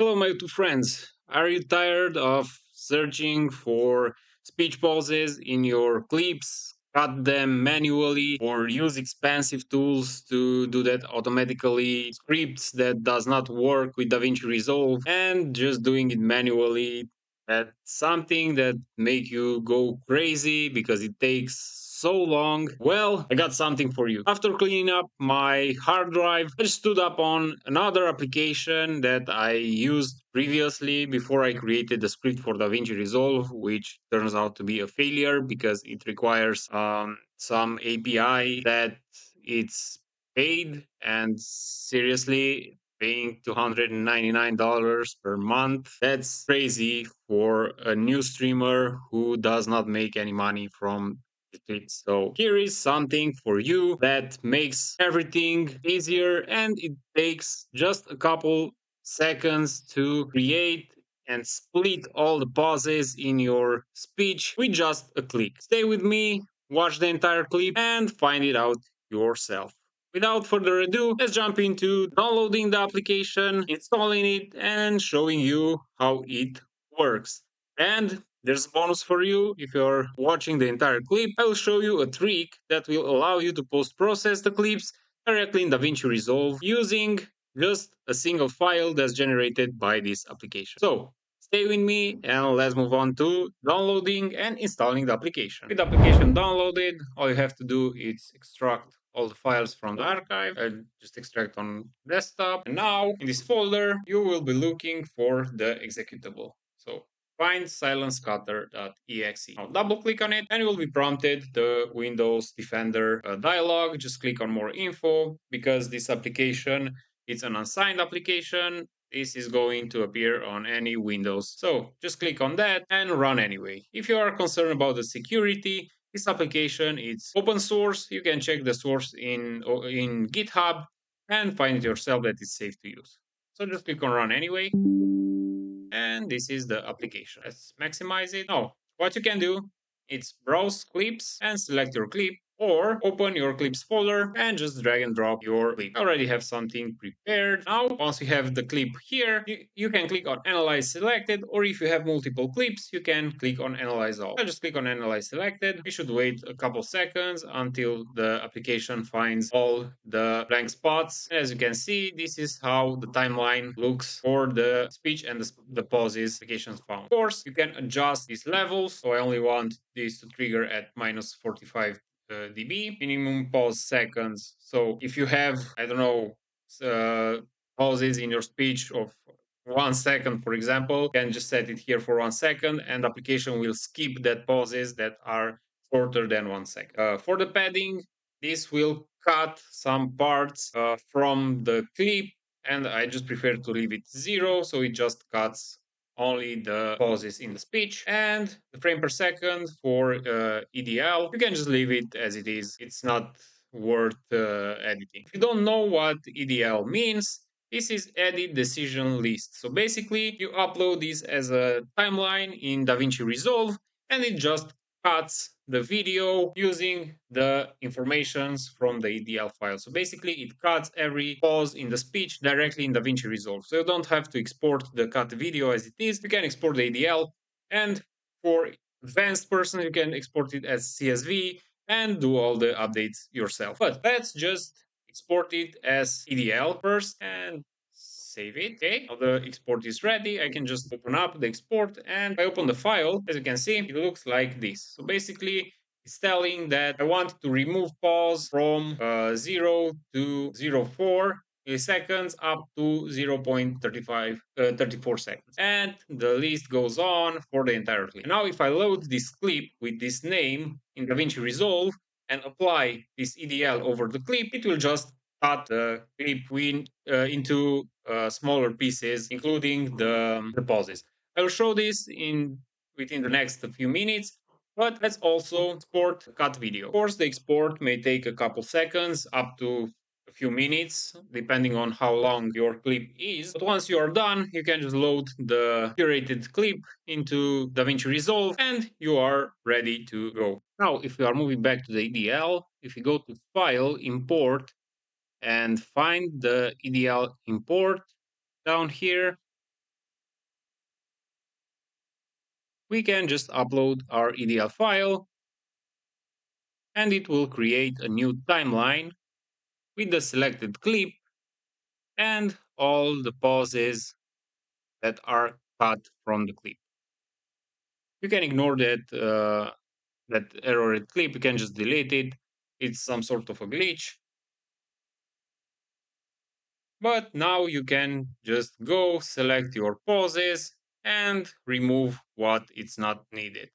Hello, my two friends. Are you tired of searching for speech pauses in your clips, cut them manually, or use expensive tools to do that automatically? Scripts that does not work with DaVinci Resolve and just doing it manually. That's something that make you go crazy because it takes so long. Well, I got something for you. After cleaning up my hard drive, I stood up on another application that I used previously before I created the script for DaVinci Resolve, which turns out to be a failure because it requires some API that it's paid, and seriously, paying $299 per month. That's crazy for a new streamer who does not make any money from it. So here is something for you that makes everything easier, and it takes just a couple seconds to create and split all the pauses in your speech with just a click. Stay with me, watch the entire clip, and find it out yourself. Without further ado, let's jump into downloading the application, installing it, and showing you how it works. And there's a bonus for you. If you're watching the entire clip, I will show you a trick that will allow you to post-process the clips directly in DaVinci Resolve using just a single file that's generated by this application. So stay with me and let's move on to downloading and installing the application. With the application downloaded, all you have to do is extract all the files from the archive. I just extract on desktop. And now in this folder, you will be looking for the executable. So find silencecutter.exe. Now double click on it and you will be prompted the Windows Defender dialog. Just click on more info because this application, it's an unsigned application. This is going to appear on any Windows. So just click on that and run anyway. If you are concerned about the security, this application is open source. You can check the source in GitHub and find it yourself that it's safe to use. So just click on run anyway. And this is the application. Let's maximize it. Now, what you can do, it's browse clips and select your clip, or open your clips folder and just drag and drop your clip. I already have something prepared. Now, once you have the clip here, you can click on Analyze Selected, or if you have multiple clips, you can click on Analyze All. I'll just click on Analyze Selected. You should wait a couple seconds until the application finds all the blank spots. As you can see, this is how the timeline looks for the speech and the pauses applications found. Of course, you can adjust these levels. So I only want this to trigger at minus 45 dB, minimum pause seconds. So if you have, I don't know, pauses in your speech of 1 second, for example, you can just set it here for 1 second and the application will skip that pauses that are shorter than 1 second. For the padding, this will cut some parts from the clip, and I just prefer to leave it 0, so it just cuts only the pauses in the speech. And the frame per second for EDL, you can just leave it as it is. It's not worth editing. If you don't know what EDL means, this is edit decision list. So basically, you upload this as a timeline in DaVinci Resolve, and it just cuts the video using the informations from the EDL file. So basically, it cuts every pause in the speech directly in DaVinci Resolve. So you don't have to export the cut video as it is. You can export the EDL, and for advanced person, you can export it as CSV and do all the updates yourself. But let's just export it as EDL first and save it. Okay, now the export is ready. I can just open up the export, and if I open the file, as you can see, it looks like this. So basically, it's telling that I want to remove pause from 0 to 0.4 milliseconds up to 34 seconds. And the list goes on for the entire clip. Now, if I load this clip with this name in DaVinci Resolve and apply this EDL over the clip, it will just cut the clip into smaller pieces, including the pauses. I will show this within the next few minutes, but let's also export cut video. Of course, the export may take a couple seconds, up to a few minutes, depending on how long your clip is. But once you are done, you can just load the curated clip into DaVinci Resolve and you are ready to go. Now, if we are moving back to the EDL, if you go to File, Import, and find the EDL import down here, we can just upload our EDL file and it will create a new timeline with the selected clip and all the pauses that are cut from the clip. You can ignore that errored clip. You can just delete it. It's some sort of a glitch. But now you can just go select your pauses and remove what it's not needed.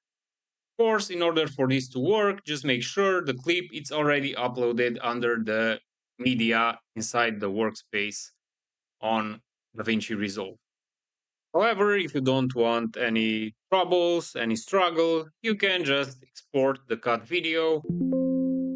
Of course, in order for this to work, just make sure the clip is already uploaded under the media inside the workspace on DaVinci Resolve. However, if you don't want any troubles, any struggle, you can just export the cut video,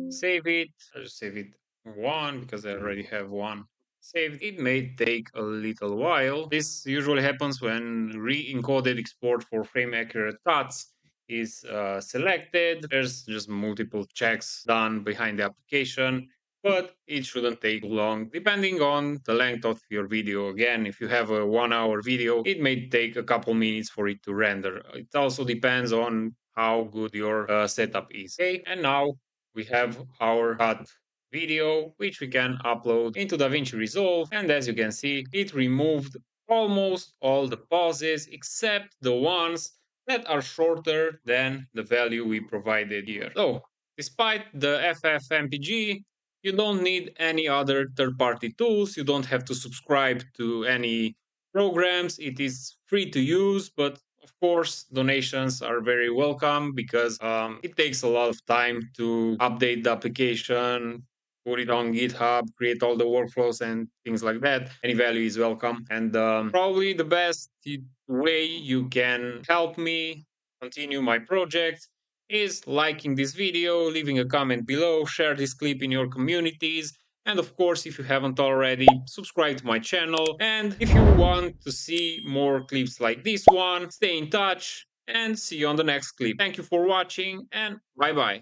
save it. I'll just save it one because I already have one saved. It may take a little while. This usually happens when re-encoded export for frame accurate cuts is selected. There's just multiple checks done behind the application, but it shouldn't take long depending on the length of your video. Again, if you have a 1 hour video, it may take a couple minutes for it to render. It also depends on how good your setup is. Okay, and now we have our cut video, which we can upload into DaVinci Resolve. And as you can see, it removed almost all the pauses except the ones that are shorter than the value we provided here. So, despite the FFmpeg, you don't need any other third-party tools. You don't have to subscribe to any programs. It is free to use, but of course, donations are very welcome because it takes a lot of time to update the application, put it on GitHub, create all the workflows and things like that. Any value is welcome. And probably the best way you can help me continue my project is liking this video, leaving a comment below, share this clip in your communities. And of course, if you haven't already, subscribe to my channel. And if you want to see more clips like this one, stay in touch and see you on the next clip. Thank you for watching and bye bye.